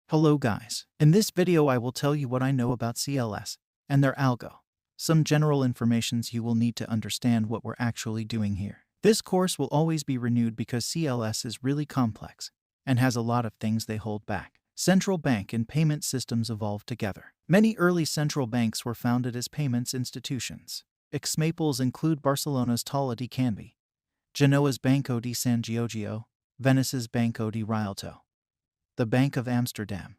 Hello guys. In this video I will tell you what I know about CLS and their algo. Some general informations you will need to understand what we're actually doing here. This course will always be renewed because CLS is really complex and has a lot of things they hold back. Central bank and payment systems evolved together. Many early central banks were founded as payments institutions. Examples include Barcelona's Tala de Canvi, Genoa's Banco de San Giorgio, Venice's Banco di Rialto, the Bank of Amsterdam,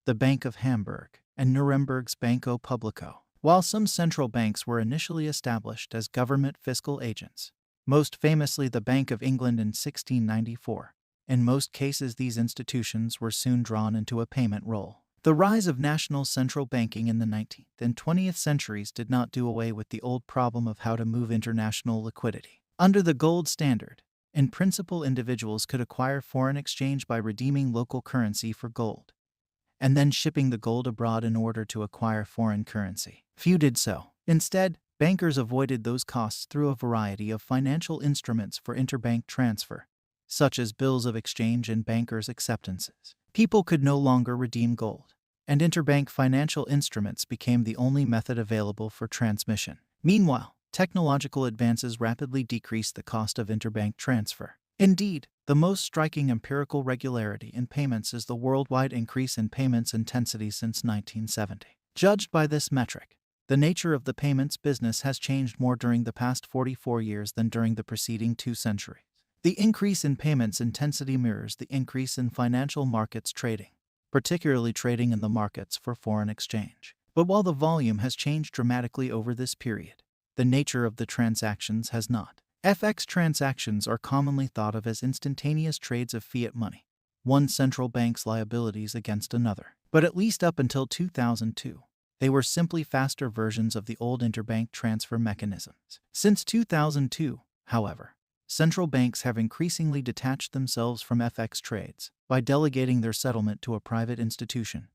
the Bank of Hamburg, and Nuremberg's Banco Publico. While some central banks were initially established as government fiscal agents, most famously the Bank of England in 1694, in most cases these institutions were soon drawn into a payment role. The rise of national central banking in the 19th and 20th centuries did not do away with the old problem of how to move international liquidity. Under the gold standard, in principle, individuals could acquire foreign exchange by redeeming local currency for gold, and then shipping the gold abroad in order to acquire foreign currency. Few did so. Instead, bankers avoided those costs through a variety of financial instruments for interbank transfer, such as bills of exchange and bankers' acceptances. People could no longer redeem gold, and interbank financial instruments became the only method available for transmission. Meanwhile, technological advances rapidly decreased the cost of interbank transfer. Indeed, the most striking empirical regularity in payments is the worldwide increase in payments intensity since 1970. Judged by this metric, the nature of the payments business has changed more during the past 44 years than during the preceding 2 centuries. The increase in payments intensity mirrors the increase in financial markets trading, particularly trading in the markets for foreign exchange. But while the volume has changed dramatically over this period, the nature of the transactions has not. FX transactions are commonly thought of as instantaneous trades of fiat money, one central bank's liabilities against another. But at least up until 2002, they were simply faster versions of the old interbank transfer mechanisms. Since 2002, however, central banks have increasingly detached themselves from FX trades by delegating their settlement to a private institution,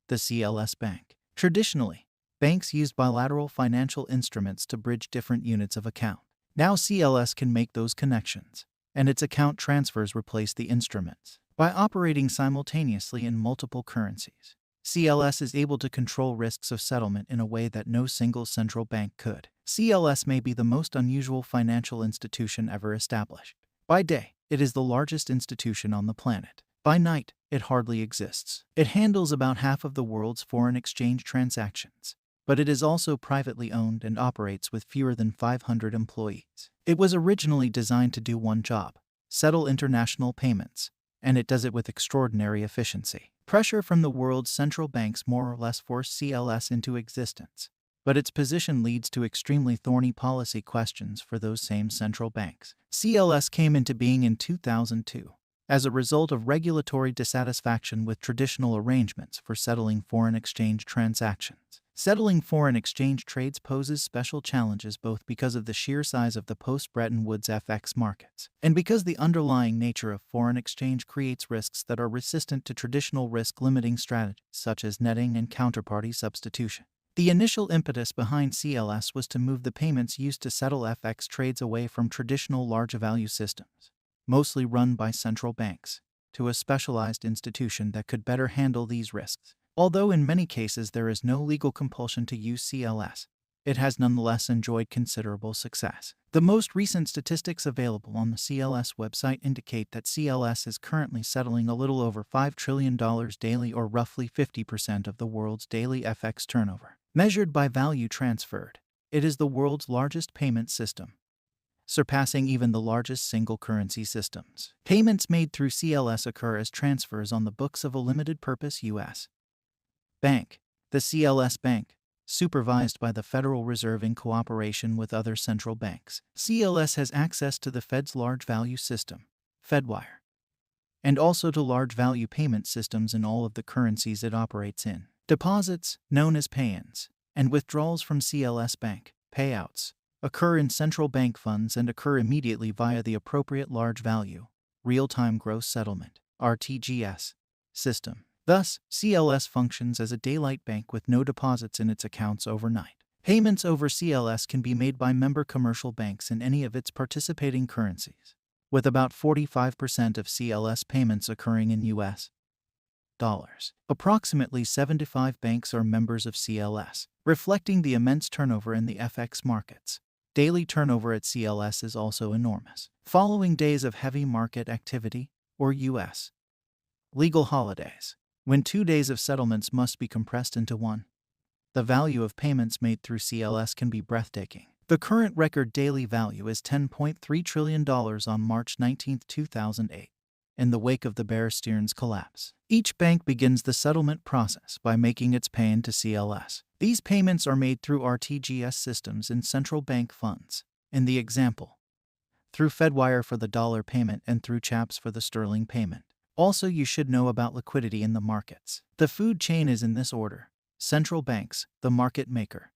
the CLS Bank. Traditionally, banks used bilateral financial instruments to bridge different units of account. Now CLS can make those connections, and its account transfers replace the instruments. By operating simultaneously in multiple currencies, CLS is able to control risks of settlement in a way that no single central bank could. CLS may be the most unusual financial institution ever established. By day, it is the largest institution on the planet. By night, it hardly exists. It handles about half of the world's foreign exchange transactions, but it is also privately owned and operates with fewer than 500 employees. It was originally designed to do one job: settle international payments, and it does it with extraordinary efficiency. Pressure from the world's central banks more or less forced CLS into existence, but its position leads to extremely thorny policy questions for those same central banks. CLS came into being in 2002 as a result of regulatory dissatisfaction with traditional arrangements for settling foreign exchange transactions. Settling foreign exchange trades poses special challenges both because of the sheer size of the post-Bretton Woods FX markets and because the underlying nature of foreign exchange creates risks that are resistant to traditional risk-limiting strategies such as netting and counterparty substitution. The initial impetus behind CLS was to move the payments used to settle FX trades away from traditional large-value systems, mostly run by central banks, to a specialized institution that could better handle these risks. Although in many cases there is no legal compulsion to use CLS, it has nonetheless enjoyed considerable success. The most recent statistics available on the CLS website indicate that CLS is currently settling a little over $5 trillion daily, or roughly 50% of the world's daily FX turnover. Measured by value transferred, it is the world's largest payment system, surpassing even the largest single currency systems. Payments made through CLS occur as transfers on the books of a limited-purpose U.S. bank, the CLS Bank, supervised by the Federal Reserve in cooperation with other central banks. CLS has access to the Fed's large value system, Fedwire, and also to large value payment systems in all of the currencies it operates in. Deposits, known as pay-ins, and withdrawals from CLS Bank, payouts, occur in central bank funds and occur immediately via the appropriate large value, real-time gross settlement, RTGS, system. Thus, CLS functions as a daylight bank with no deposits in its accounts overnight. Payments over CLS can be made by member commercial banks in any of its participating currencies, with about 45% of CLS payments occurring in U.S. Approximately 75 banks are members of CLS, reflecting the immense turnover in the FX markets. Daily turnover at CLS is also enormous. Following days of heavy market activity, or U.S. legal holidays, when 2 days of settlements must be compressed into one, the value of payments made through CLS can be breathtaking. The current record daily value is $10.3 trillion on March 19, 2008, in the wake of the Bear Stearns collapse. Each bank begins the settlement process by making its pay to CLS. These payments are made through RTGS systems in central bank funds, in the example, through Fedwire for the dollar payment and through CHAPS for the sterling payment. Also, you should know about liquidity in the markets. The food chain is in this order: central banks, the market maker,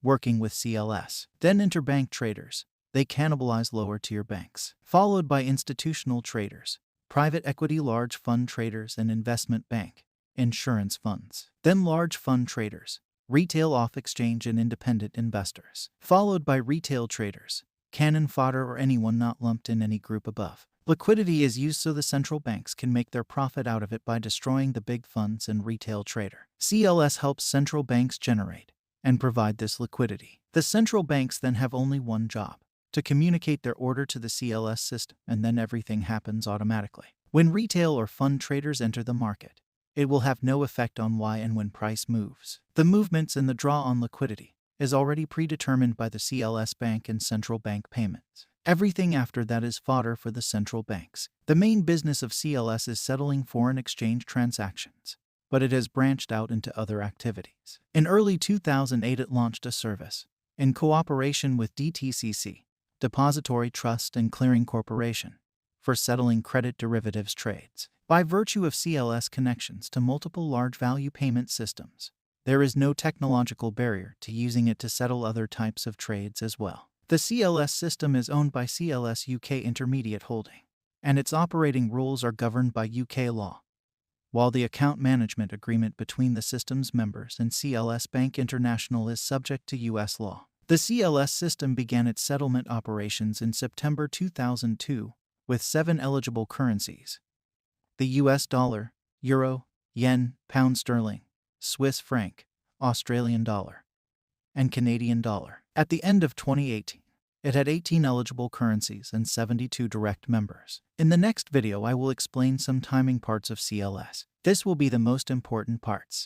working with CLS. Then interbank traders, they cannibalize lower-tier banks. Followed by institutional traders, private equity large fund traders and investment bank, insurance funds. Then large fund traders, retail off-exchange and independent investors. Followed by retail traders, cannon fodder or anyone not lumped in any group above. Liquidity is used so the central banks can make their profit out of it by destroying the big funds and retail trader. CLS helps central banks generate and provide this liquidity. The central banks then have only one job: to communicate their order to the CLS system, and then everything happens automatically. When retail or fund traders enter the market, it will have no effect on why and when price moves. The movements and the draw on liquidity is already predetermined by the CLS bank and central bank payments. Everything after that is fodder for the central banks. The main business of CLS is settling foreign exchange transactions, but it has branched out into other activities. In early 2008, it launched a service, in cooperation with DTCC, Depository Trust and Clearing Corporation, for settling credit derivatives trades. By virtue of CLS connections to multiple large value payment systems, there is no technological barrier to using it to settle other types of trades as well. The CLS system is owned by CLS UK Intermediate Holding, and its operating rules are governed by UK law, while the account management agreement between the system's members and CLS Bank International is subject to US law. The CLS system began its settlement operations in September 2002 with 7 eligible currencies: the US dollar, euro, yen, pound sterling, Swiss franc, Australian dollar, and Canadian dollar. At the end of 2018, it had 18 eligible currencies and 72 direct members. In the next video, I will explain some timing parts of CLS. This will be the most important parts.